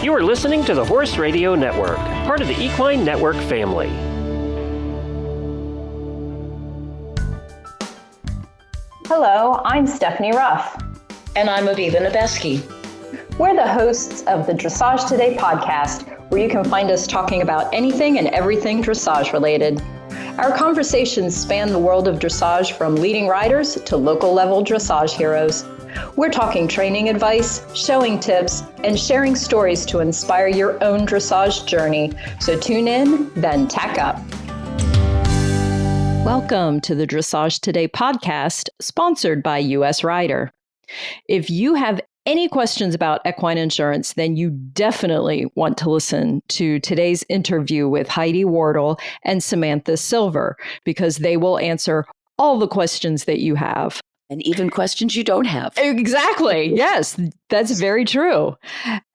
You are listening to the Horse Radio Network, part of the Equine Network family. Hello, I'm Stephanie Ruff. And I'm Aviva Nebeski. We're the hosts of the Dressage Today podcast, where you can find us talking about anything and everything dressage related. Our conversations span the world of dressage, from leading riders to local level dressage heroes. We're talking training advice, showing tips, and sharing stories to inspire your own dressage journey. So tune in, then tack up. Welcome to the Dressage Today podcast, sponsored by US Rider. If you have any questions about equine insurance, then you definitely want to listen to today's interview with Heidi Wardle and Samantha Silver, because they will answer all the questions that you have. And even questions you don't have. Exactly. Yes, that's very true.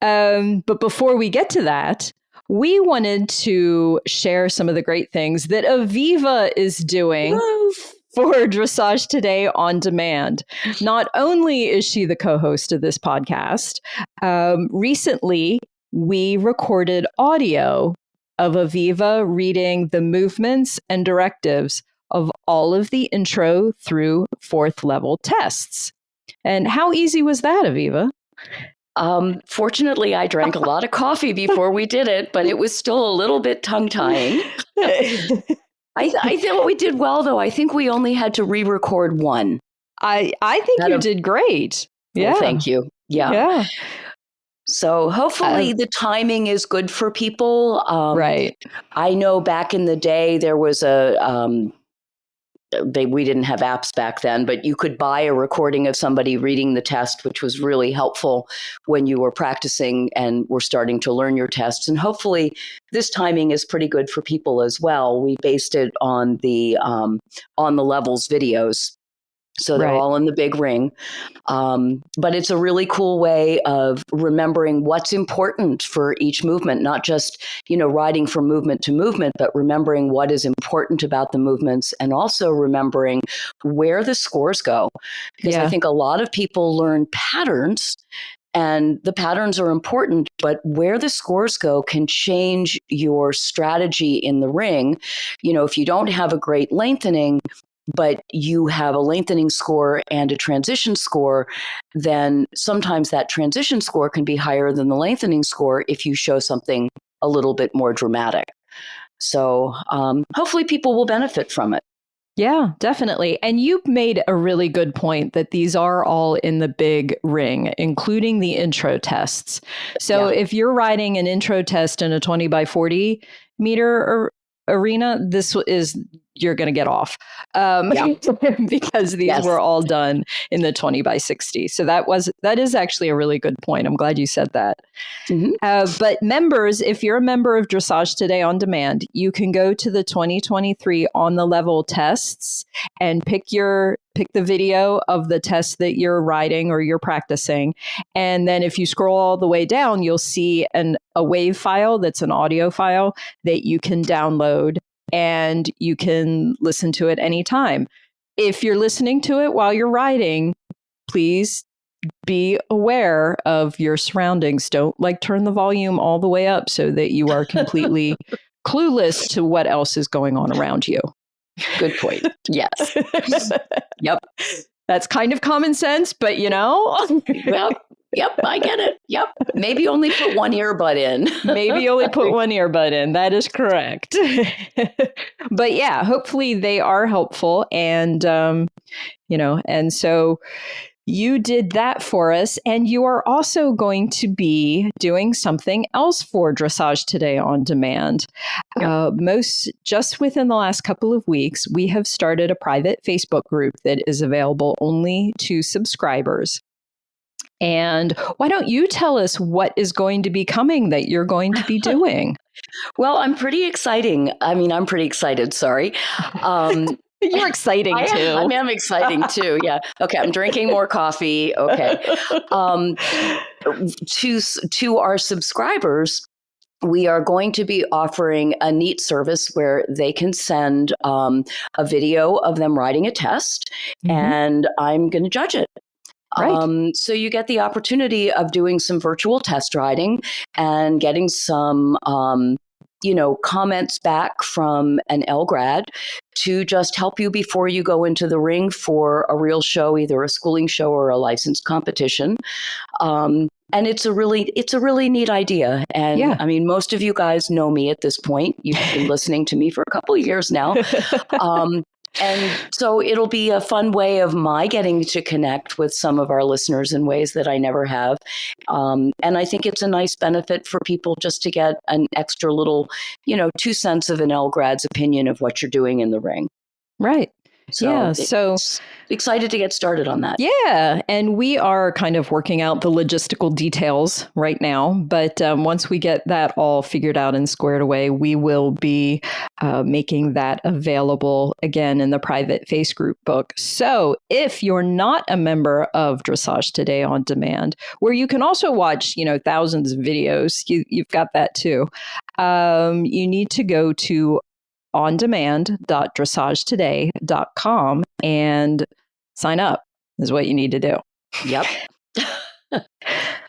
But before we get to that, we wanted to share some of the great things that Aviva is doing for Dressage Today on Demand. Not only is she the co-host of this podcast, recently we recorded audio of Aviva reading the movements and directives of all of the intro through fourth level tests. And how easy was that, Aviva? Fortunately, I drank a lot of coffee before we did it, but it was still a little bit tongue-tying. I think we did well, though. I think we only had to re-record one. I think you did great. Yeah. Well, thank you. Yeah. So hopefully the timing is good for people. Right. I know back in the day there was we didn't have apps back then, but you could buy a recording of somebody reading the test, which was really helpful when you were practicing and were starting to learn your tests. And hopefully this timing is pretty good for people as well. We based it on the levels videos. So they're all in the big ring. But it's a really cool way of remembering what's important for each movement, not just, riding from movement to movement, but remembering what is important about the movements and also remembering where the scores go. Because I think a lot of people learn patterns, and the patterns are important, but where the scores go can change your strategy in the ring. If you don't have a great lengthening, but you have a lengthening score and a transition score, then sometimes that transition score can be higher than the lengthening score if you show something a little bit more dramatic. So hopefully people will benefit from it. Yeah, definitely. And you made a really good point that these are all in the big ring, including the intro tests. So if you're riding an intro test in a 20 by 40 meter arena, you're going to get off because these were all done in the 20 by 60. So that is actually a really good point. I'm glad you said that. Mm-hmm. But members, if you're a member of Dressage Today on Demand, you can go to the 2023 on the level tests and pick the video of the test that you're riding or you're practicing. And then if you scroll all the way down, you'll see a WAV file that's an audio file that you can download, and you can listen to it anytime. If you're listening to it while you're riding, please be aware of your surroundings. Don't turn the volume all the way up so that you are completely clueless to what else is going on around you. Good point. Yes. Yep. That's kind of common sense, but Yep, I get it. Yep. Maybe only put one earbud in. Maybe only put one earbud in. That is correct. But yeah, hopefully they are helpful. And, and so you did that for us. And you are also going to be doing something else for Dressage Today on Demand. Yep. Just within the last couple of weeks, we have started a private Facebook group that is available only to subscribers. And why don't you tell us what is going to be coming that you're going to be doing? Well, I'm pretty excited. Sorry. You're exciting too. I am exciting too. Yeah. Okay. I'm drinking more coffee. Okay. To our subscribers, we are going to be offering a neat service where they can send a video of them riding a test, and I'm going to judge it. Right. So you get the opportunity of doing some virtual test riding and getting some, comments back from an L grad to just help you before you go into the ring for a real show, either a schooling show or a licensed competition. And it's a really neat idea. And Yeah. I mean, most of you guys know me at this point. You've been listening to me for a couple of years now. And so it'll be a fun way of my getting to connect with some of our listeners in ways that I never have. And I think it's a nice benefit for people just to get an extra little, 2 cents of an L grad's opinion of what you're doing in the ring. Right. So yeah. So excited to get started on that. Yeah. And we are kind of working out the logistical details right now. But once we get that all figured out and squared away, we will be making that available again in the private face group book. So if you're not a member of Dressage Today on Demand, where you can also watch, thousands of videos, you've got that too. You need to go to ondemand.dressagetoday.com and sign up is what you need to do. Yep.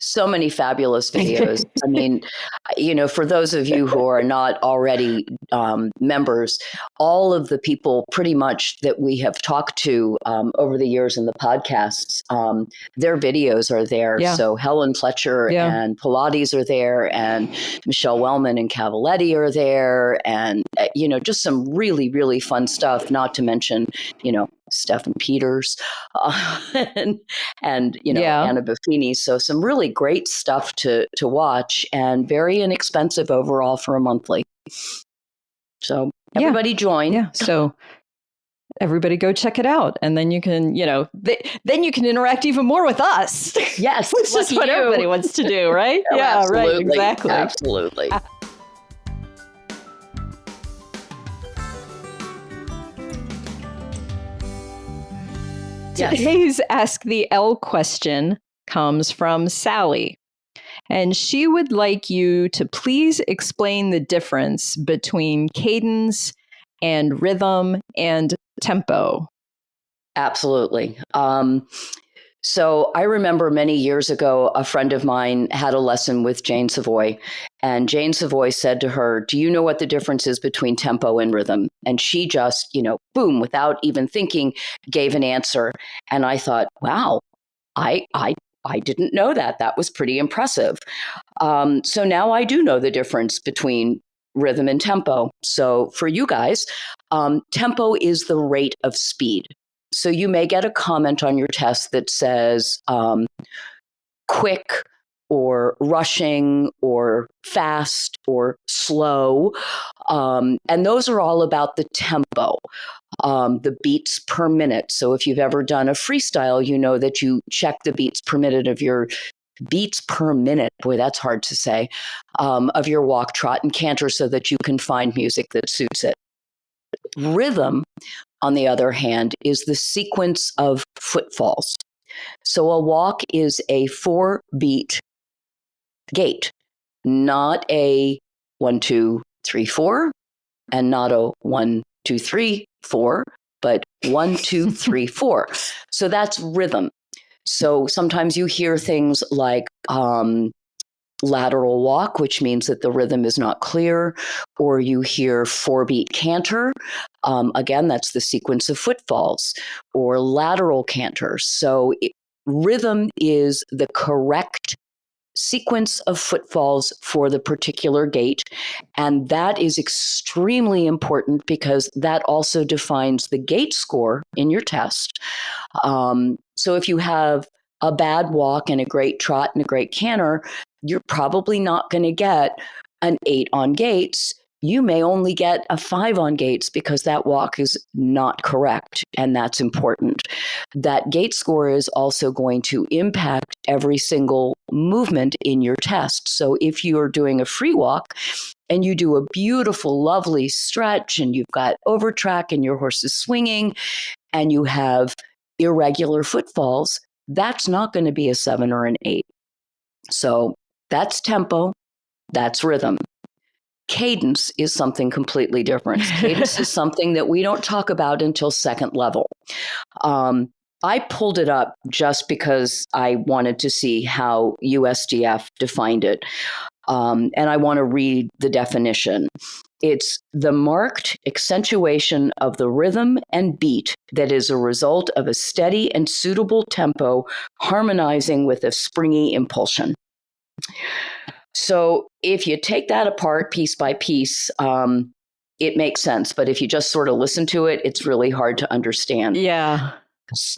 So many fabulous videos. I mean, for those of you who are not already members, all of the people pretty much that we have talked to over the years in the podcasts, their videos are there. Yeah. So Helen Fletcher and Pilates are there, and Michelle Wellman and Cavaletti are there, and, just some really, really fun stuff, not to mention, Stephen Peters and Anna Buffini. So some really great stuff to watch, and very inexpensive overall for a monthly. So everybody join. Yeah. So everybody go check it out. And then you can, then you can interact even more with us. Yes. Which is what everybody wants to do, right? Yeah, right. Exactly. Absolutely. Today's Ask the L question comes from Sally. And she would like you to please explain the difference between cadence and rhythm and tempo. Absolutely. So I remember many years ago, a friend of mine had a lesson with Jane Savoy, and Jane Savoy said to her, "Do you know what the difference is between tempo and rhythm?" And she just, boom, without even thinking, gave an answer. And I thought, wow, I didn't know that. That was pretty impressive. So now I do know the difference between rhythm and tempo. So for you guys, tempo is the rate of speed. So you may get a comment on your test that says quick or rushing or fast or slow. And those are all about the tempo, the beats per minute. So if you've ever done a freestyle, you know that you check the beats per minute of your beats per minute. Boy, that's hard to say, of your walk, trot, and canter so that you can find music that suits it. Rhythm, on the other hand, is the sequence of footfalls. So a walk is a 4-beat gait, not a 1, 2, 3, 4, and not a 1, 2, 3, 4, but 1, 2, 3, 4. So that's rhythm. So sometimes you hear things like lateral walk, which means that the rhythm is not clear, or you hear 4-beat canter. Again, that's the sequence of footfalls, or lateral canter. So rhythm is the correct sequence of footfalls for the particular gait. And that is extremely important because that also defines the gait score in your test. So if you have a bad walk and a great trot and a great canter, you're probably not going to get an 8 on gaits. You may only get a 5 on gaits because that walk is not correct, and that's important. That gait score is also going to impact every single movement in your test. So if you're doing a free walk and you do a beautiful, lovely stretch and you've got overtrack and your horse is swinging and you have irregular footfalls, that's not going to be a 7 or an 8. So that's tempo, that's rhythm. Cadence is something completely different. Cadence is something that we don't talk about until second level. I pulled it up just because I wanted to see how USDF defined it. And I want to read the definition. It's the marked accentuation of the rhythm and beat that is a result of a steady and suitable tempo harmonizing with a springy impulsion. So if you take that apart piece by piece, it makes sense. But if you just sort of listen to it, it's really hard to understand. Yeah.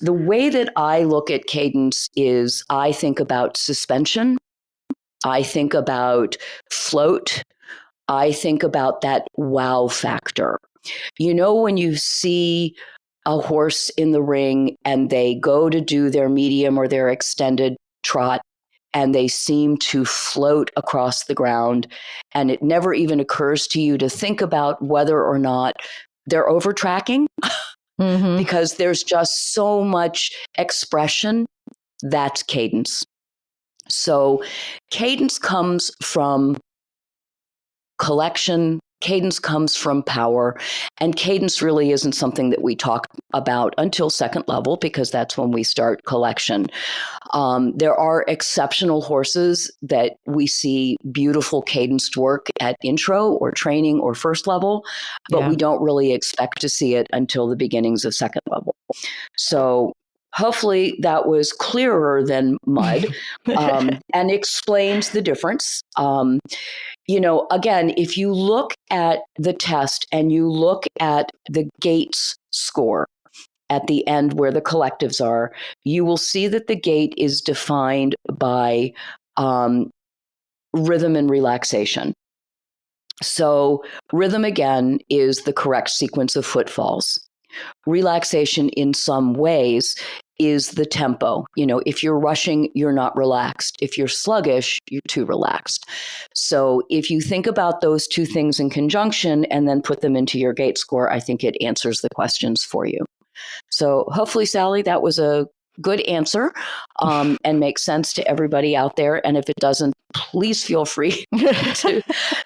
The way that I look at cadence is I think about suspension. I think about float. I think about that wow factor. You know, when you see a horse in the ring and they go to do their medium or their extended trot and they seem to float across the ground, and it never even occurs to you to think about whether or not they're over tracking because there's just so much expression. That's cadence. So cadence comes from collection, cadence comes from power, and cadence really isn't something that we talk about until second level because that's when we start collection. There are exceptional horses that we see beautiful cadenced work at intro or training or first level, but we don't really expect to see it until the beginnings of second level. So hopefully that was clearer than mud and explains the difference. You know, again, if you look at the test and you look at the gates score at the end where the collectives are, you will see that the gait is defined by rhythm and relaxation. So rhythm, again, is the correct sequence of footfalls. Relaxation in some ways is the tempo. You know, if you're rushing, you're not relaxed. If you're sluggish, you're too relaxed. So if you think about those two things in conjunction and then put them into your gait score, I think it answers the questions for you. So hopefully, Sally, that was a good answer and makes sense to everybody out there. And if it doesn't, please feel free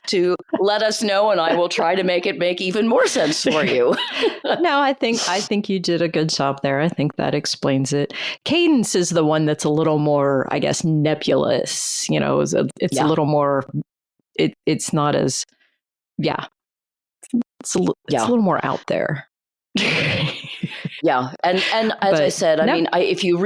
to let us know, and I will try to make it make even more sense for you. No, I think you did a good job there. I think that explains it. Cadence is the one that's a little more, I guess, nebulous. You know, it's a little more. It's not as, it's a little more out there. Yeah. And as I said, I mean, if you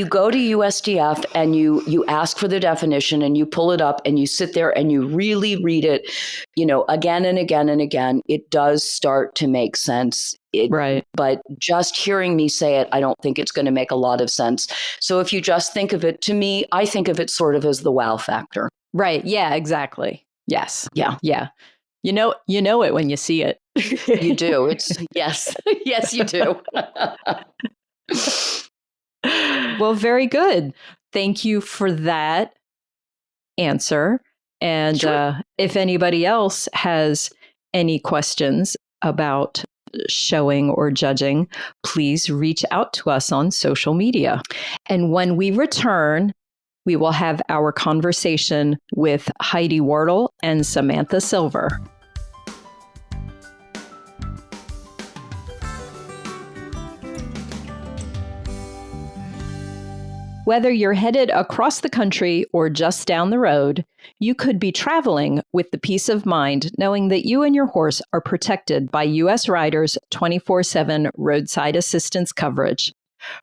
go to USDF and you ask for the definition and you pull it up and you sit there and you really read it, you know, again and again and again, it does start to make sense. Right. But just hearing me say it, I don't think it's going to make a lot of sense. So if you just think of it, to me, I think of it sort of as the wow factor. Right. Yeah, exactly. Yes. Yeah. Yeah. You know it when you see it. You do. It's yes, you do. Well, very good. Thank you for that answer. And if anybody else has any questions about showing or judging, please reach out to us on social media. And when we return, we will have our conversation with Heidi Wardle and Samantha Silver. Whether you're headed across the country or just down the road, you could be traveling with the peace of mind knowing that you and your horse are protected by U.S. Riders 24/7 roadside assistance coverage.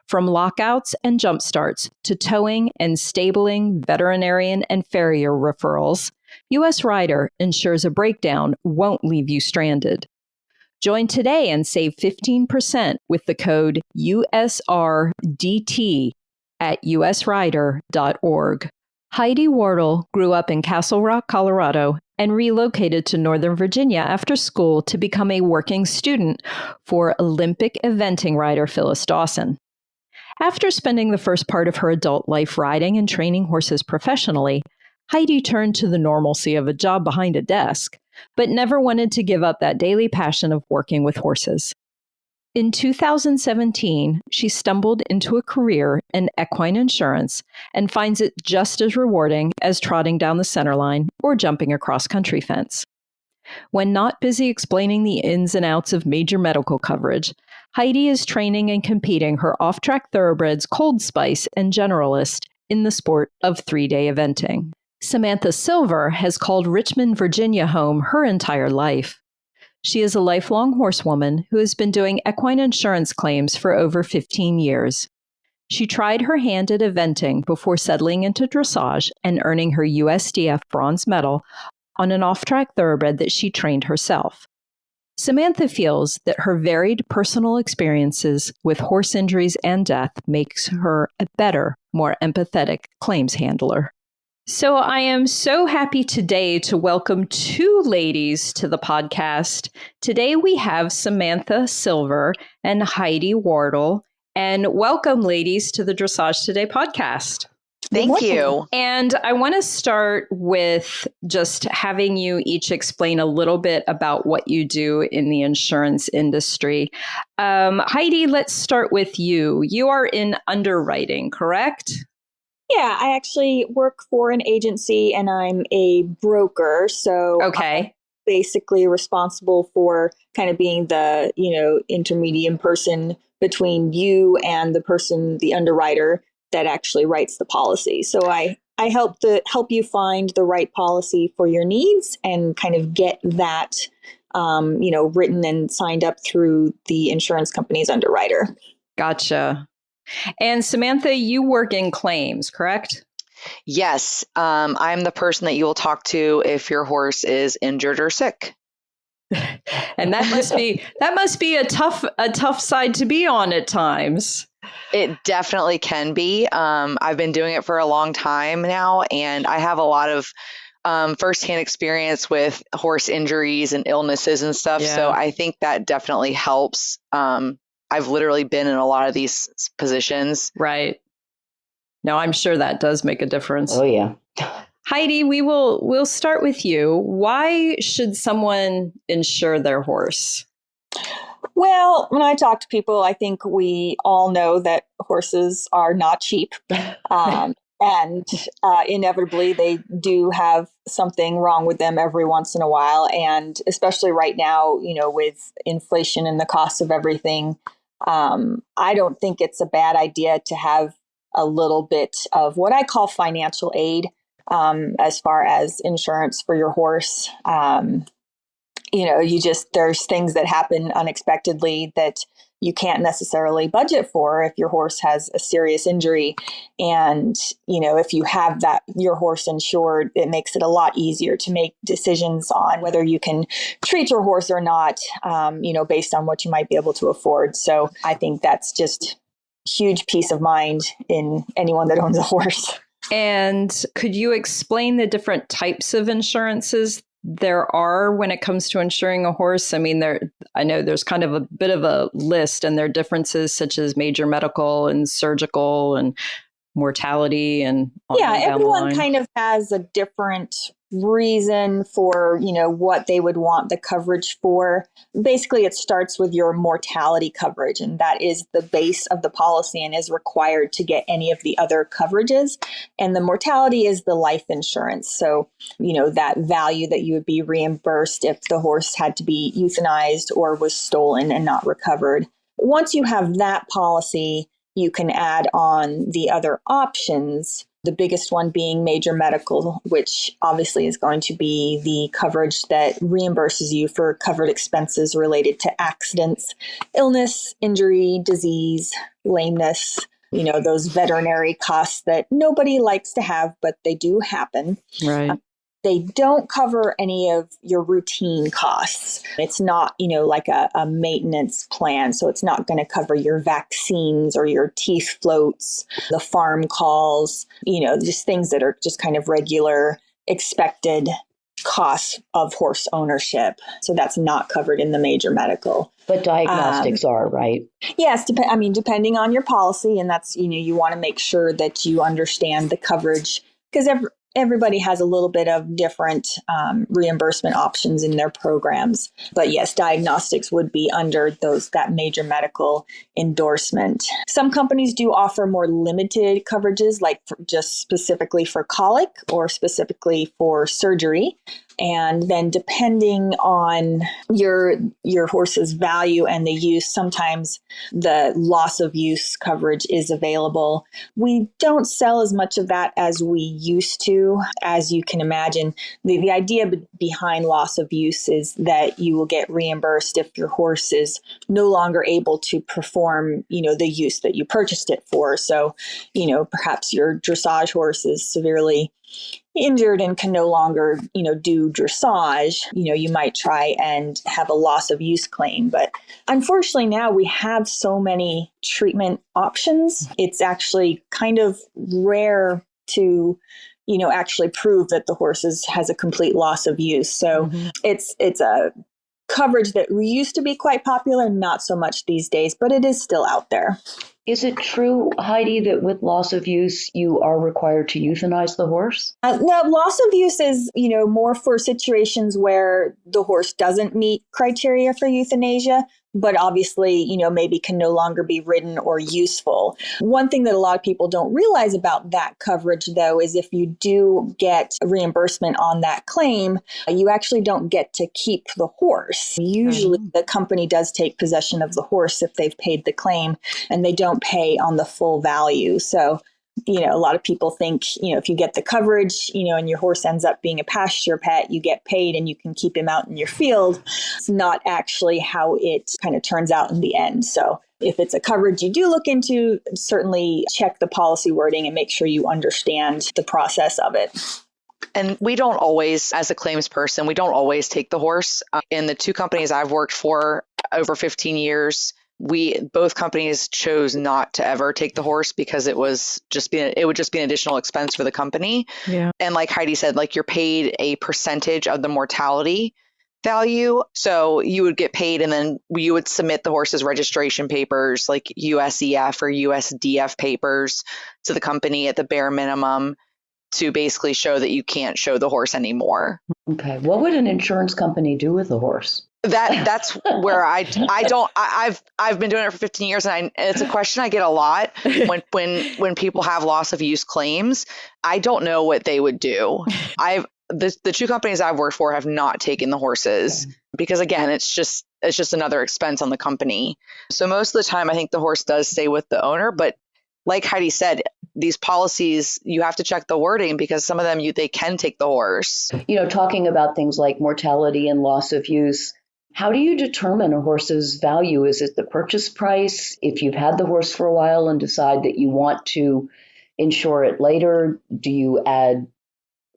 From lockouts and jump starts to towing and stabling, veterinarian and farrier referrals, U.S. Rider ensures a breakdown won't leave you stranded. Join today and save 15% with the code USRDT at usrider.org. Heidi Wardle grew up in Castle Rock, Colorado, and relocated to Northern Virginia after school to become a working student for Olympic eventing rider Phyllis Dawson. After spending the first part of her adult life riding and training horses professionally, Heidi turned to the normalcy of a job behind a desk, but never wanted to give up that daily passion of working with horses. In 2017, she stumbled into a career in equine insurance and finds it just as rewarding as trotting down the centerline or jumping a cross-country fence. When not busy explaining the ins and outs of major medical coverage, Heidi is training and competing her off-track Thoroughbreds Cold Spice and Generalist in the sport of 3-day eventing. Samantha Silver has called Richmond, Virginia home her entire life. She is a lifelong horsewoman who has been doing equine insurance claims for over 15 years. She tried her hand at eventing before settling into dressage and earning her USDF bronze medal on an off-track thoroughbred that she trained herself. Samantha feels that her varied personal experiences with horse injuries and death makes her a better, more empathetic claims handler. So I am so happy today to welcome two ladies to the podcast. Today we have Samantha Silver and Heidi Wardle. And welcome, ladies, to the Dressage Today podcast. Thank you. And I want to start with just having you each explain a little bit about what you do in the insurance industry. Heidi, let's start with you. You are in underwriting, correct? Yeah, I actually work for an agency and I'm a broker. So okay. I'm basically responsible for kind of being the, intermediate person between you and the underwriter that actually writes the policy. So I help you find the right policy for your needs and kind of get that, written and signed up through the insurance company's underwriter. Gotcha. And Samantha, you work in claims, correct? Yes. I'm the person that you will talk to if your horse is injured or sick. And that must be a tough side to be on at times. It definitely can be. I've been doing it for a long time now, and I have a lot of firsthand experience with horse injuries and illnesses and stuff. Yeah. So I think that definitely helps. I've literally been in a lot of these positions. Right. No, I'm sure that does make a difference. Oh, yeah. Heidi, we'll start with you. Why should someone insure their horse? Well, when I talk to people, I think we all know that horses are not cheap. And inevitably, they do have something wrong with them every once in a while. And especially right now, with inflation and the cost of everything, I don't think it's a bad idea to have a little bit of what I call financial aid as far as insurance for your horse. There's things that happen unexpectedly that you can't necessarily budget for if your horse has a serious injury. And, if you have your horse insured, it makes it a lot easier to make decisions on whether you can treat your horse or not, based on what you might be able to afford. So I think that's just huge peace of mind in anyone that owns a horse. And could you explain the different types of insurances there are when it comes to insuring a horse? I mean, I know there's kind of a bit of a list, and there are differences such as major medical and surgical and mortality and everyone kind of has a different reason for what they would want the coverage for. Basically, it starts with your mortality coverage, and that is the base of the policy and is required to get any of the other coverages. And the mortality is the life insurance, so that value that you would be reimbursed if the horse had to be euthanized or was stolen and not recovered. Once you have that policy, you can add on the other options, the biggest one being major medical, which obviously is going to be the coverage that reimburses you for covered expenses related to accidents, illness, injury, disease, lameness, those veterinary costs that nobody likes to have, but they do happen. Right. They don't cover any of your routine costs. It's not, like a maintenance plan. So it's not going to cover your vaccines or your teeth floats, the farm calls, just things that are just kind of regular expected costs of horse ownership. So that's not covered in the major medical. But diagnostics are, right? Yes. Depending on your policy. And that's, you want to make sure that you understand the coverage, because everybody has a little bit of different reimbursement options in their programs. But yes, diagnostics would be under that major medical endorsement. Some companies do offer more limited coverages, like just specifically for colic or specifically for surgery. And then depending on your horse's value and the use, sometimes the loss of use coverage is available. We don't sell as much of that as we used to. As you can imagine, the idea behind loss of use is that you will get reimbursed if your horse is no longer able to perform, the use that you purchased it for. So, perhaps your dressage horse is severely injured and can no longer, do dressage, you might try and have a loss of use claim. But unfortunately now we have so many treatment options. It's actually kind of rare to, actually prove that the horse has a complete loss of use. So it's a coverage that used to be quite popular, not so much these days, but it is still out there. Is it true, Heidi, that with loss of use, you are required to euthanize the horse? No, loss of use is, more for situations where the horse doesn't meet criteria for euthanasia, but obviously, maybe can no longer be ridden or useful. One thing that a lot of people don't realize about that coverage, though, is if you do get reimbursement on that claim, you actually don't get to keep the horse. Usually the company does take possession of the horse if they've paid the claim, and they don't pay on the full value. So a lot of people think, if you get the coverage, and your horse ends up being a pasture pet, you get paid and you can keep him out in your field. It's not actually how it kind of turns out in the end. So if it's a coverage you do look into, certainly check the policy wording and make sure you understand the process of it. And we don't always, as a claims person, we don't always take the horse. In the two companies I've worked for over 15 years, both companies chose not to ever take the horse because it would just be an additional expense for the company. Yeah. And like Heidi said, you're paid a percentage of the mortality value. So you would get paid and then you would submit the horse's registration papers, like USEF or USDF papers, to the company at the bare minimum to basically show that you can't show the horse anymore. Okay. What would an insurance company do with the horse? That's where I've been doing it for 15 years, and it's a question I get a lot when people have loss of use claims. I don't know what they would do. The two companies I've worked for have not taken the horses because, again, it's just another expense on the company. So most of the time, I think the horse does stay with the owner. But like Heidi said, these policies, you have to check the wording because some of them they can take the horse. Talking about things like mortality and loss of use. How do you determine a horse's value? Is it the purchase price? If you've had the horse for a while and decide that you want to insure it later, do you add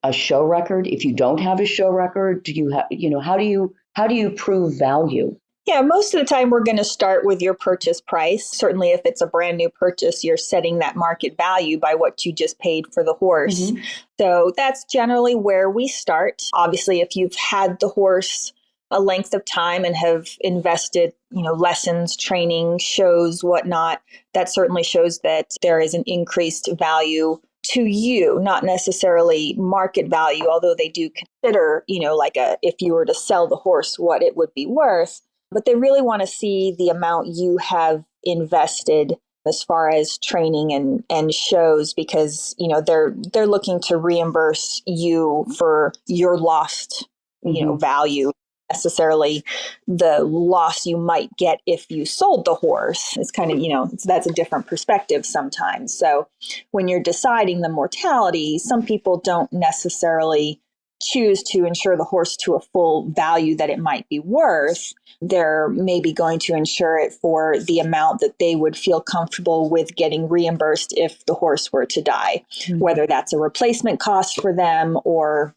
a show record? If you don't have a show record, do you have, how do you prove value? Yeah, most of the time we're going to start with your purchase price. Certainly if it's a brand new purchase, you're setting that market value by what you just paid for the horse. So that's generally where we start. Obviously, if you've had the horse a length of time and have invested, lessons, training, shows, whatnot, that certainly shows that there is an increased value to you, not necessarily market value, although they do consider, if you were to sell the horse, what it would be worth. But they really want to see the amount you have invested as far as training and shows, because, they're looking to reimburse you for your lost, value. Necessarily the loss you might get if you sold the horse. It's kind of, that's a different perspective sometimes. So when you're deciding the mortality, some people don't necessarily choose to insure the horse to a full value that it might be worth. They're maybe going to insure it for the amount that they would feel comfortable with getting reimbursed if the horse were to die, whether that's a replacement cost for them or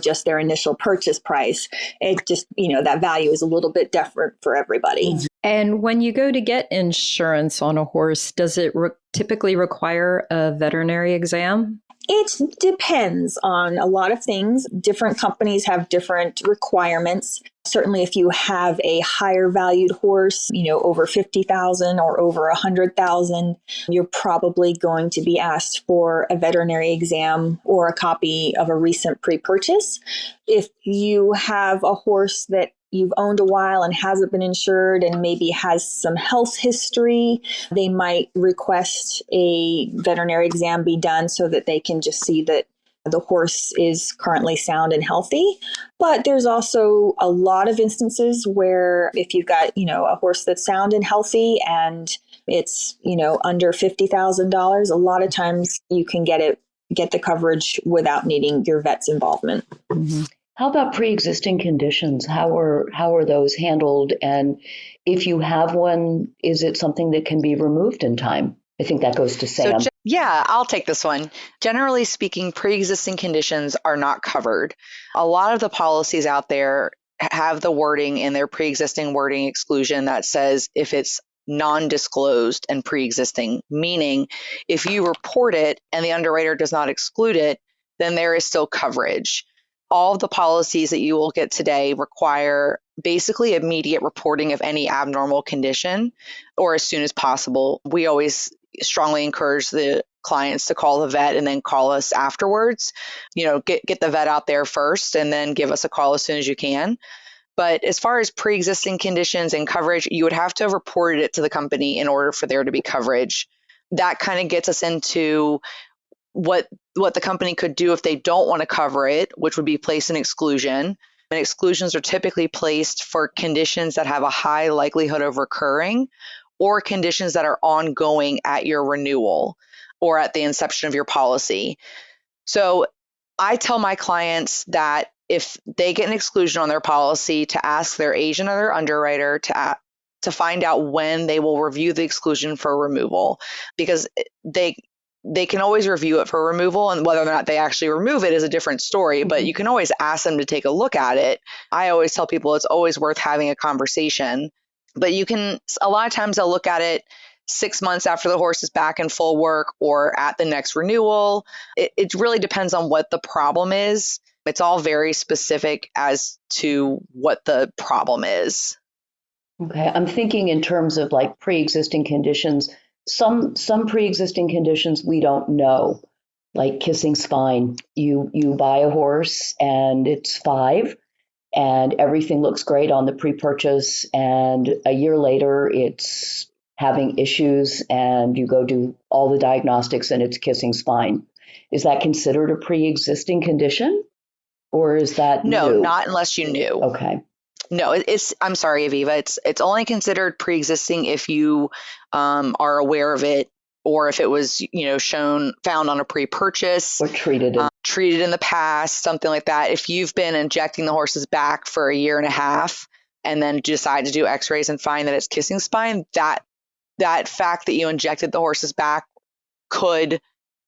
just their initial purchase price. It just, that value is a little bit different for everybody. And when you go to get insurance on a horse, does it typically require a veterinary exam? It depends on a lot of things. Different companies have different requirements. Certainly, if you have a higher valued horse, over 50,000 or over 100,000, you're probably going to be asked for a veterinary exam or a copy of a recent pre-purchase. If you have a horse that you've owned a while and hasn't been insured and maybe has some health history, they might request a veterinary exam be done so that they can just see that the horse is currently sound and healthy. But there's also a lot of instances where if you've got, a horse that's sound and healthy and it's, under $50,000, a lot of times you can get the coverage without needing your vet's involvement. Mm-hmm. How about pre-existing conditions? How are those handled? And if you have one, is it something that can be removed in time? I think that goes to Sam. Yeah, I'll take this one. Generally speaking, pre-existing conditions are not covered. A lot of the policies out there have the wording in their pre-existing wording exclusion that says if it's non-disclosed and pre-existing, meaning if you report it and the underwriter does not exclude it, then there is still coverage. All of the policies that you will get today require basically immediate reporting of any abnormal condition or as soon as possible. We always strongly encourage the clients to call the vet and then call us afterwards. Get the vet out there first and then give us a call as soon as you can. But as far as pre-existing conditions and coverage, you would have to have reported it to the company in order for there to be coverage. That kind of gets us into what the company could do if they don't want to cover it, which would be place an exclusion. And exclusions are typically placed for conditions that have a high likelihood of recurring or conditions that are ongoing at your renewal or at the inception of your policy. So I tell my clients that if they get an exclusion on their policy, to ask their agent or their underwriter to find out when they will review the exclusion for removal, because they can always review it for removal, and whether or not they actually remove it is a different story, but you can always ask them to take a look at it. I always tell people it's always worth having a conversation, but a lot of times they'll look at it 6 months after the horse is back in full work or at the next renewal. It really depends on what the problem is. It's all very specific as to what the problem is. Okay, I'm thinking in terms of like pre-existing conditions. Some pre-existing conditions we don't know, like kissing spine. You buy a horse and it's 5 and everything looks great on the pre-purchase, and a year later it's having issues and you go do all the diagnostics and it's kissing spine. Is that considered a pre-existing condition, or is that No, new? Not unless you knew. Okay. No, I'm sorry, Aviva. It's only considered pre-existing if you are aware of it, or if it was, found on a pre-purchase or treated in the past, something like that. If you've been injecting the horse's back for a year and a half and then decide to do x-rays and find that it's kissing spine, that fact that you injected the horse's back could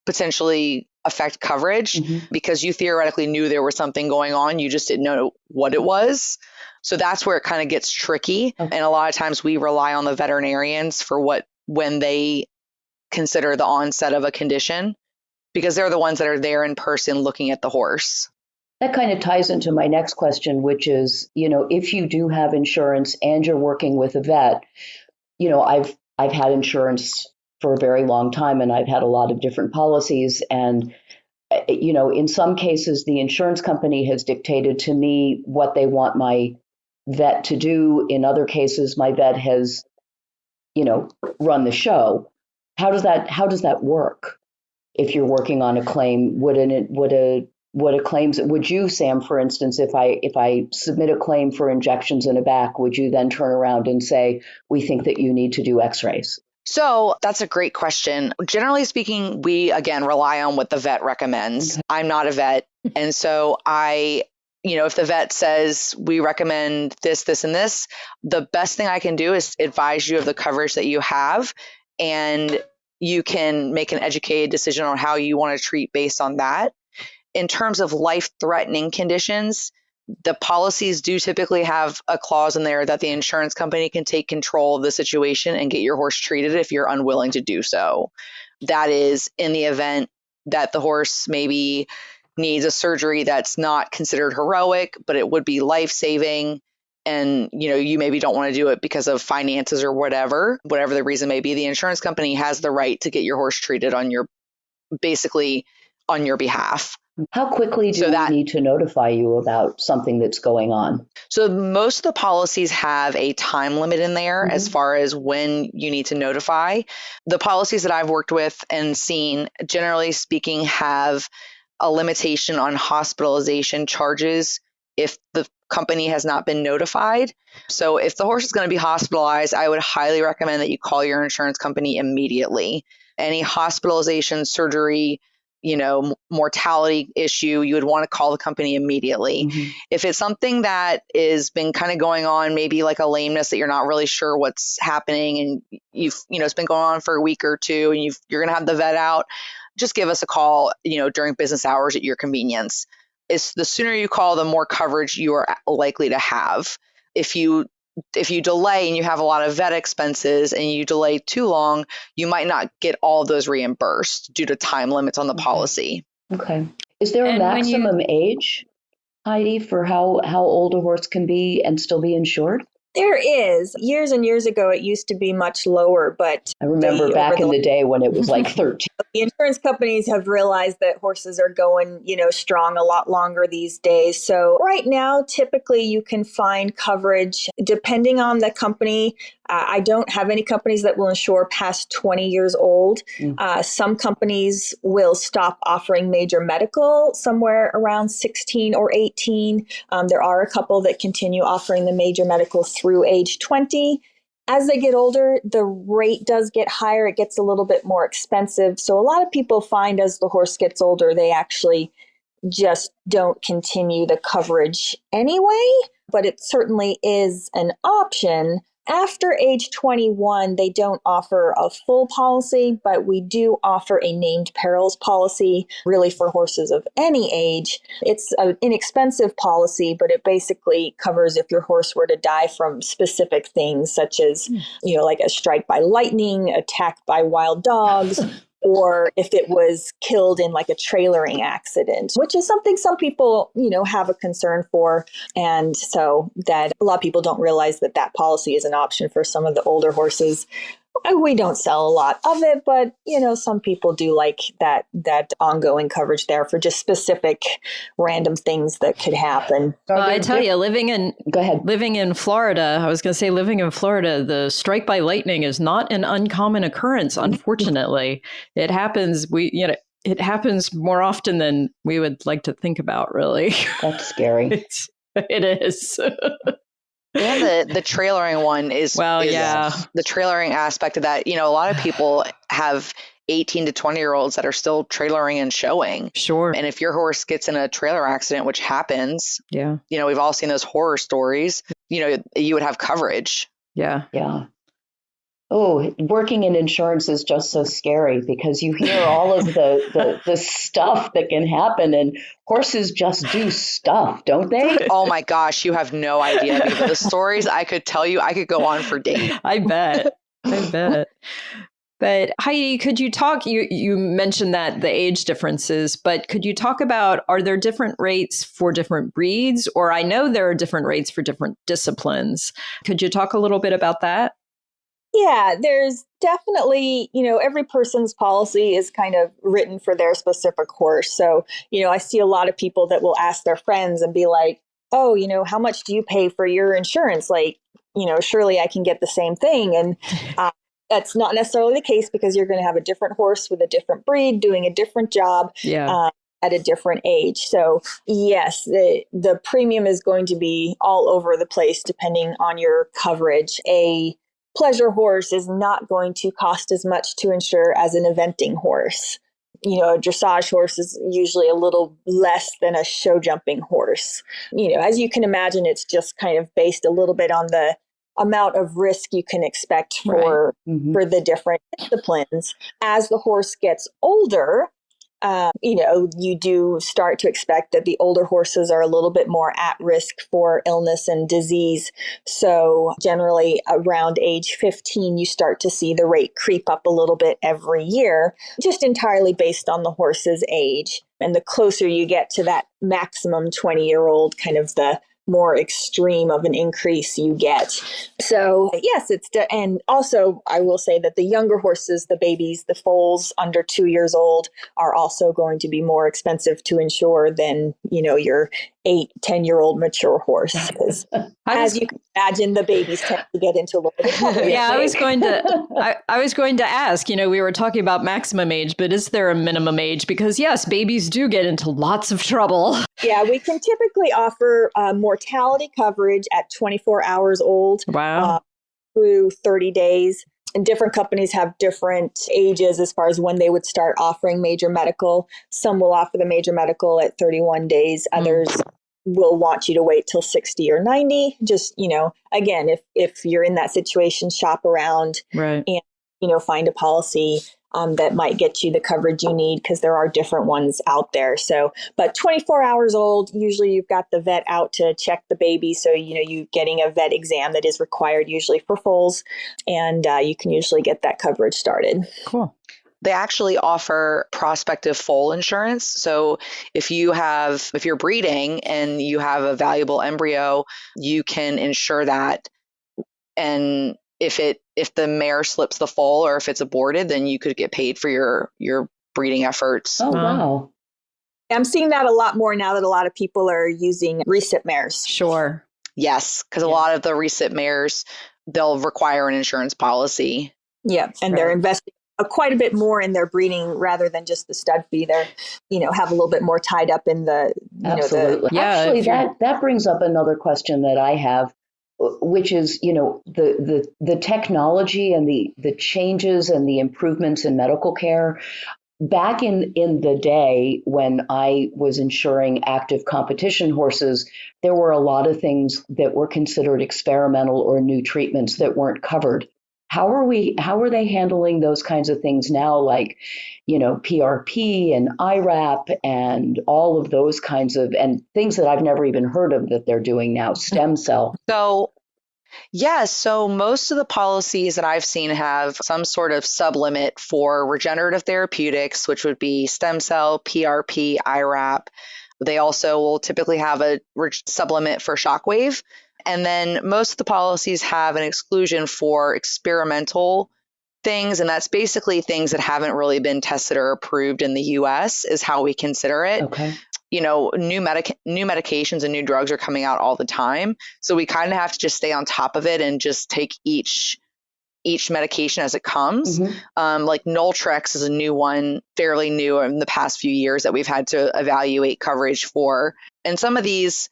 potentially affect coverage because you theoretically knew there was something going on. You just didn't know what it was. So that's where it kind of gets tricky. Okay. And a lot of times we rely on the veterinarians for when they consider the onset of a condition, because they're the ones that are there in person looking at the horse. That kind of ties into my next question, which is, if you do have insurance and you're working with a vet, I've had insurance for a very long time and I've had a lot of different policies. And, in some cases, the insurance company has dictated to me what they want my vet to do. In other cases, my vet has, run the show. How does that work? If you're working on a claim, would you, Sam, for instance, if I submit a claim for injections in a back, would you then turn around and say, we think that you need to do x-rays? So that's a great question. Generally speaking, we, again, rely on what the vet recommends. Okay. I'm not a vet. And so if the vet says we recommend this, this, and this, the best thing I can do is advise you of the coverage that you have, and you can make an educated decision on how you want to treat based on that. In terms of life-threatening conditions, the policies do typically have a clause in there that the insurance company can take control of the situation and get your horse treated if you're unwilling to do so. That is in the event that the horse maybe needs a surgery that's not considered heroic, but it would be life-saving. And, you maybe don't want to do it because of finances or whatever the reason may be. The insurance company has the right to get your horse treated on your behalf. How quickly do we need to notify you about something that's going on? So most of the policies have a time limit in there as far as when you need to notify. The policies that I've worked with and seen, generally speaking, have a limitation on hospitalization charges if the company has not been notified. So if the horse is going to be hospitalized, I would highly recommend that you call your insurance company immediately. Any hospitalization, surgery, mortality issue, you would want to call the company immediately. Mm-hmm. If it's something that is been kind of going on, maybe like a lameness that you're not really sure what's happening, and it's been going on for a week or two, and you're going to have the vet out, just give us a call, during business hours at your convenience. It's the sooner you call, the more coverage you are likely to have. If you delay and you have a lot of vet expenses and you delay too long, you might not get all of those reimbursed due to time limits on the policy. Okay. Is there a maximum age, Heidi, for how old a horse can be and still be insured? There is. Years and years ago, it used to be much lower, but I remember back in the day when it was like 13. The insurance companies have realized that horses are going, strong a lot longer these days. So right now, typically you can find coverage depending on the company. I don't have any companies that will insure past 20 years old. Some companies will stop offering major medical somewhere around 16 or 18. There are a couple that continue offering the major medical through age 20. As they get older, the rate does get higher. It gets a little bit more expensive. So a lot of people find as the horse gets older, they actually just don't continue the coverage anyway. But it certainly is an option. After age 21, they don't offer a full policy, but we do offer a named perils policy, really for horses of any age. It's an inexpensive policy, but it basically covers if your horse were to die from specific things, such as, like a strike by lightning, attack by wild dogs, or if it was killed in like a trailering accident, which is something some people, have a concern for. And so that a lot of people don't realize that policy is an option for some of the older horses. We don't sell a lot of it, but, some people do like that ongoing coverage there for just specific random things that could happen. I tell you, living in Florida, living in Florida, the strike by lightning is not an uncommon occurrence, unfortunately. It happens. It happens more often than we would like to think about, really. That's scary. It is. And the trailering one is the trailering aspect of that. A lot of people have 18 to 20-year-olds that are still trailering and showing. Sure. And if your horse gets in a trailer accident, which happens, we've all seen those horror stories, you would have coverage. Yeah. Yeah. Oh, working in insurance is just so scary because you hear all of the stuff that can happen, and horses just do stuff, don't they? Oh my gosh, you have no idea. The stories I could tell you, I could go on for days. I bet. But Heidi, could you talk, you mentioned that the age differences, but could you talk about, are there different rates for different breeds? Or I know there are different rates for different disciplines. Could you talk a little bit about that? Yeah, there's definitely, every person's policy is kind of written for their specific horse. So, I see a lot of people that will ask their friends and be like, oh, how much do you pay for your insurance? Like, surely I can get the same thing. And that's not necessarily the case because you're going to have a different horse with a different breed doing a different job. Yeah. At a different age. So yes, the premium is going to be all over the place depending on your coverage. A pleasure horse is not going to cost as much to insure as an eventing horse. A dressage horse is usually a little less than a show jumping horse. As you can imagine, it's just kind of based a little bit on the amount of risk you can expect for the different disciplines. As the horse gets older, you do start to expect that the older horses are a little bit more at risk for illness and disease. So generally around age 15, you start to see the rate creep up a little bit every year, just entirely based on the horse's age. And the closer you get to that maximum 20-year-old, kind of the more extreme of an increase you get. So yes, and also I will say that the younger horses, the babies, the foals under 2 years old are also going to be more expensive to insure than, your 8-10-year-old mature horse. Because as you can imagine, the babies tend to get into a little bit trouble. Yeah, I was going to ask, we were talking about maximum age, but is there a minimum age? Because yes, babies do get into lots of trouble. Yeah, we can typically offer mortality coverage at 24 hours old. Wow. Through 30 days. And different companies have different ages as far as when they would start offering major medical. Some will offer the major medical at 31 days. Others will want you to wait till 60 or 90. Just, again, if you're in that situation, shop around right. and, find a policy that might get you the coverage you need, because there are different ones out there. So, but 24 hours old, usually you've got the vet out to check the baby. So, you're getting a vet exam that is required usually for foals, and you can usually get that coverage started. Cool. They actually offer prospective foal insurance. So if you're breeding and you have a valuable embryo, you can insure that. And if the mare slips the foal or if it's aborted, then you could get paid for your breeding efforts. Oh, wow. I'm seeing that a lot more now that a lot of people are using recip mares. Sure. Yes, because a lot of the recip mares, they'll require an insurance policy. Yeah, and they're investing quite a bit more in their breeding rather than just the stud fee. They're, have a little bit more tied up in the, Absolutely. Actually, that brings up another question that I have, which is, the technology and the changes and the improvements in medical care. Back in the day when I was insuring active competition horses, there were a lot of things that were considered experimental or new treatments that weren't covered. How are they handling those kinds of things now, like, PRP and IRAP and all of those kinds of, and things that I've never even heard of that they're doing now, stem cell? So most of the policies that I've seen have some sort of sublimit for regenerative therapeutics, which would be stem cell, PRP, IRAP. They also will typically have a sublimit for shockwave. And then most of the policies have an exclusion for experimental things. And that's basically things that haven't really been tested or approved in the US is how we consider it. Okay. New medications and new drugs are coming out all the time. So we kind of have to just stay on top of it and just take each medication as it comes. Mm-hmm. Like Noltrex is a new one, fairly new in the past few years that we've had to evaluate coverage for. And some of these,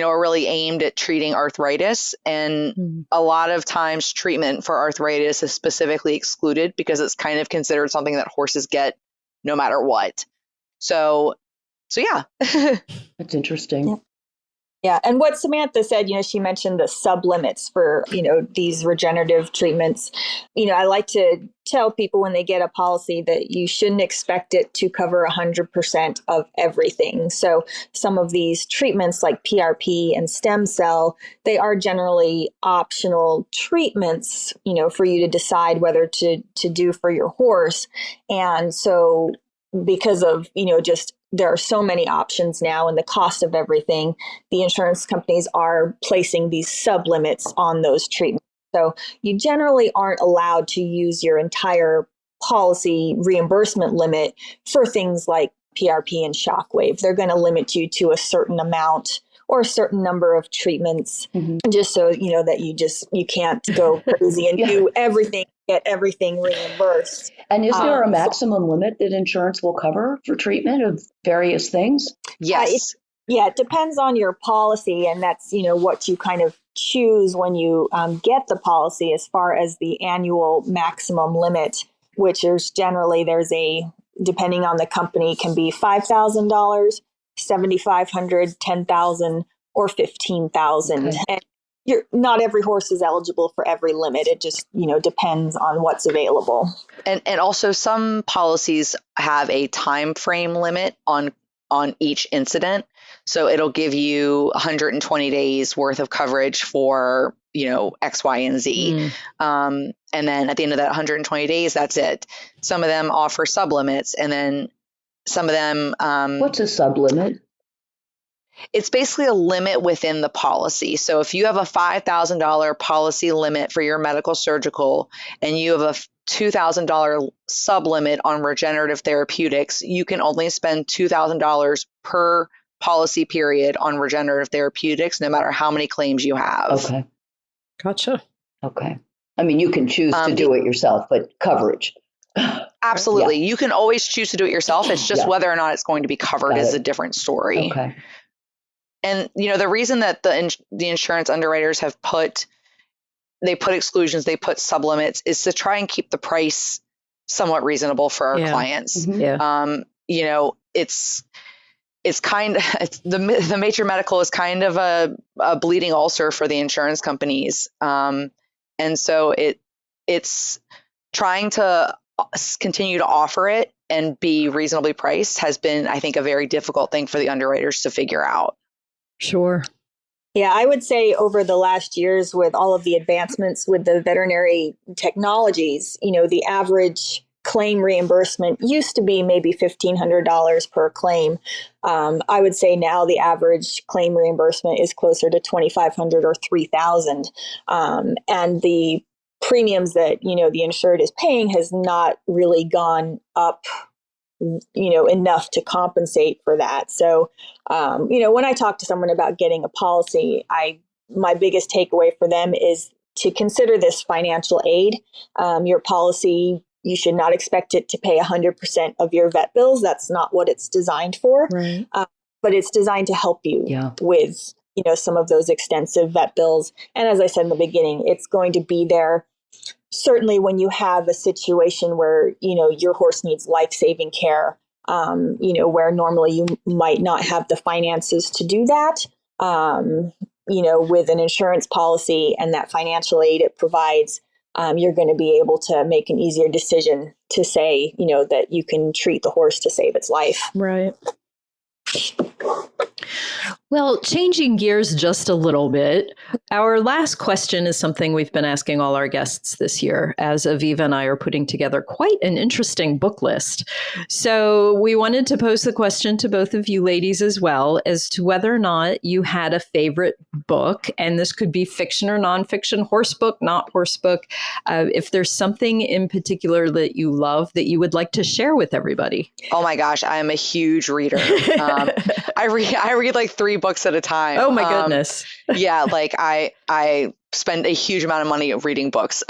are really aimed at treating arthritis. And a lot of times treatment for arthritis is specifically excluded because it's kind of considered something that horses get no matter what. So yeah. That's interesting. Yeah. And what Samantha said, she mentioned the sublimits for, these regenerative treatments. I like to tell people when they get a policy that you shouldn't expect it to cover 100% of everything. So some of these treatments like PRP and stem cell, they are generally optional treatments, for you to decide whether to do for your horse. And so because of, just there are so many options now and the cost of everything, the insurance companies are placing these sublimits on those treatments. So you generally aren't allowed to use your entire policy reimbursement limit for things like PRP and shockwave. They're going to limit you to a certain amount or a certain number of treatments, just so that you can't go crazy and do everything, get everything reimbursed. And is there a maximum limit that insurance will cover for treatment of various things? Yes. It depends on your policy, and that's what you kind of choose when you get the policy as far as the annual maximum limit, which is generally depending on the company, can be $5,000, $7,500, $10,000, or $15,000. Okay. And not every horse is eligible for every limit. It just, depends on what's available. And also some policies have a time frame limit on each incident. So it'll give you 120 days worth of coverage for, X, Y, and Z. And then at the end of that 120 days, that's it. Some of them offer sublimits, and then some of them. What's a sublimit? It's basically a limit within the policy. So if you have a $5,000 policy limit for your medical surgical and you have a $2,000 sublimit on regenerative therapeutics, you can only spend $2,000 per policy period on regenerative therapeutics, no matter how many claims you have. Okay. Gotcha. Okay. I mean, you can choose to do it yourself, but coverage. Absolutely. Yeah. You can always choose to do it yourself. It's just whether or not it's going to be covered is a different story. Okay. And, the reason that the insurance underwriters have put exclusions, they put sublimits, is to try and keep the price somewhat reasonable for our clients. Mm-hmm. Yeah. It's kind of, the major medical is kind of a bleeding ulcer for the insurance companies. And so it's trying to continue to offer it and be reasonably priced has been, I think, a very difficult thing for the underwriters to figure out. Sure. Yeah, I would say over the last years, with all of the advancements with the veterinary technologies, the average claim reimbursement used to be maybe $1,500 per claim. I would say now the average claim reimbursement is closer to $2,500 or $3,000. And the premiums that, the insured is paying has not really gone up, enough to compensate for that. So, when I talk to someone about getting a policy, my biggest takeaway for them is to consider this financial aid. Your policy, you should not expect it to pay 100% of your vet bills. That's not what it's designed for. Right. But it's designed to help you with, some of those extensive vet bills. And as I said in the beginning, it's going to be there certainly when you have a situation where, your horse needs life-saving care, where normally you might not have the finances to do that, with an insurance policy and that financial aid it provides, you're going to be able to make an easier decision to say, that you can treat the horse to save its life. Right. Well, changing gears just a little bit, our last question is something we've been asking all our guests this year, as Aviva and I are putting together quite an interesting book list. So we wanted to pose the question to both of you ladies as well as to whether or not you had a favorite book, and this could be fiction or nonfiction, horse book, not horse book. If there's something in particular that you love that you would like to share with everybody. Oh my gosh, I am a huge reader. I read like 3 books at a time. Oh my goodness. Yeah, like I spend a huge amount of money reading books.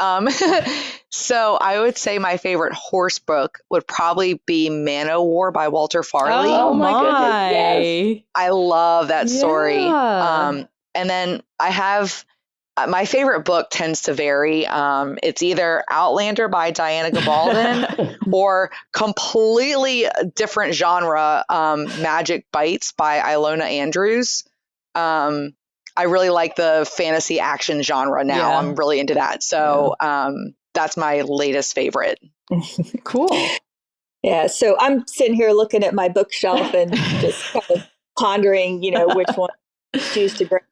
So I would say my favorite horse book would probably be Man O' War by Walter Farley. Oh my goodness. Yes. I love that story. And then I have my favorite book tends to vary. It's either Outlander by Diana Gabaldon or completely different genre, Magic Bites by Ilona Andrews. I really like the fantasy action genre now. Yeah. I'm really into that. So that's my latest favorite. Cool. Yeah. So I'm sitting here looking at my bookshelf and just kind of pondering, which one to choose to grab.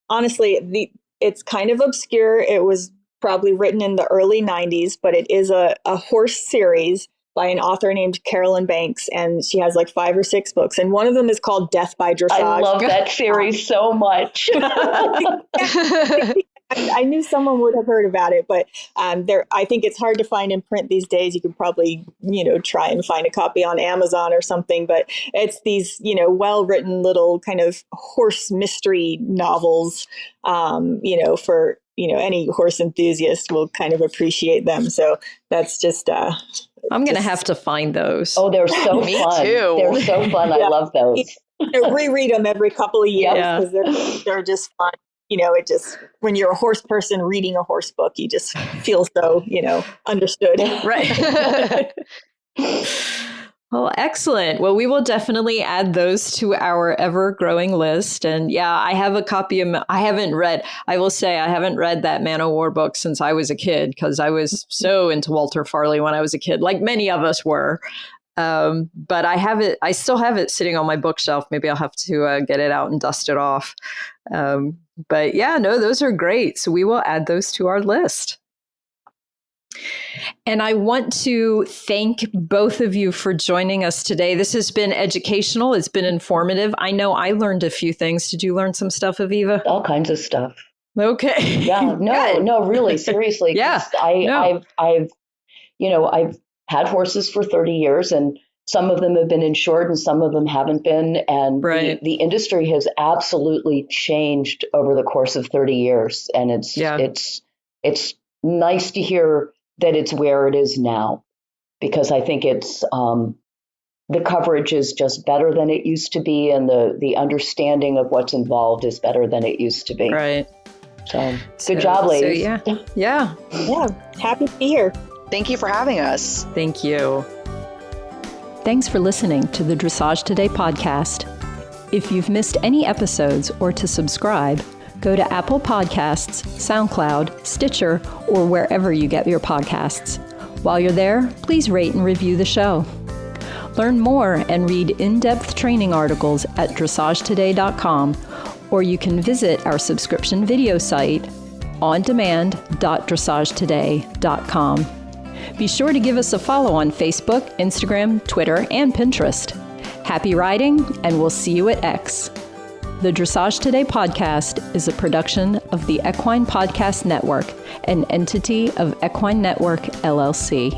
Honestly, it's kind of obscure. It was probably written in the early 90s, but it is a horse series by an author named Carolyn Banks, and she has like 5 or 6 books, and one of them is called Death by Dressage. I love that series so much. I knew someone would have heard about it, but I think it's hard to find in print these days. You could probably, try and find a copy on Amazon or something, but it's these, well-written little kind of horse mystery novels, for, any horse enthusiast will kind of appreciate them. So that's just... I'm going to have to find those. Oh, they're so Me fun. too. They're so fun. I love those. Reread them every couple of years because they're just fun. It just, when you're a horse person reading a horse book, you just feel so, understood. Right. Well, excellent. Well, we will definitely add those to our ever-growing list. And I have a copy of, I haven't read that Man O' War book since I was a kid, because I was so into Walter Farley when I was a kid, like many of us were. But I still have it sitting on my bookshelf. Maybe I'll have to get it out and dust it off. But those are great. So we will add those to our list. And I want to thank both of you for joining us today. This has been educational. It's been informative. I know I learned a few things. Did you learn some stuff, Aviva? All kinds of stuff. Okay. Yeah, no, really, seriously. Yeah. I've had horses for 30 years, and some of them have been insured and some of them haven't been. And the industry has absolutely changed over the course of 30 years. And it's nice to hear that it's where it is now, because I think it's the coverage is just better than it used to be, and the understanding of what's involved is better than it used to be. Right. So good job, ladies. Yeah. Happy to be here. Thank you for having us. Thank you. Thanks for listening to the Dressage Today podcast. If you've missed any episodes or to subscribe, go to Apple Podcasts, SoundCloud, Stitcher, or wherever you get your podcasts. While you're there, please rate and review the show. Learn more and read in-depth training articles at dressagetoday.com, or you can visit our subscription video site, ondemand.dressagetoday.com. Be sure to give us a follow on Facebook, Instagram, Twitter, and Pinterest. Happy riding, and we'll see you at X. The Dressage Today podcast is a production of the Equine Podcast Network, an entity of Equine Network, LLC.